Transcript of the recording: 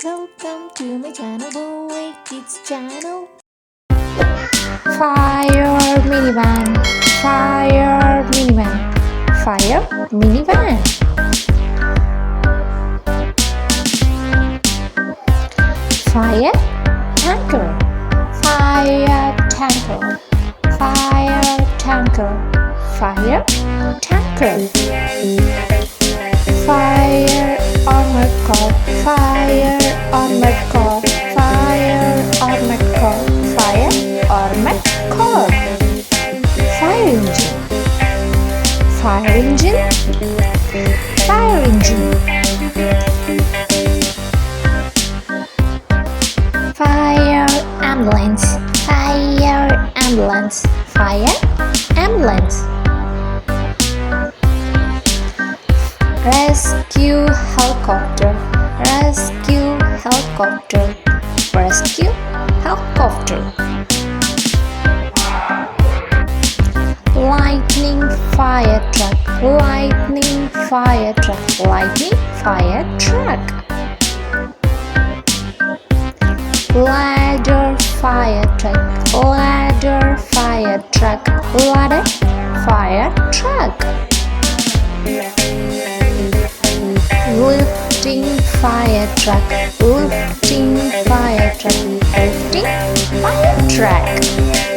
Welcome to my channel, Boy Kids channel. Fire minivan, fire minivan, fire minivan. Fire tanker, fire tanker, fire tanker, fire tanker. Fire armored car, fire armored car, fire armored car, fire armored car. Fire engine, fire engine, fire engine. Fire ambulance, fire ambulance, fire ambulance. Rescue helicopter, rescue helicopter, rescue helicopter. Lightning fire truck, lightning fire truck, lightning fire truck. Ladder fire truck, ladder fire truck, ladder fire truck. Lifting fire truck, lifting fire truck, lifting fire truck.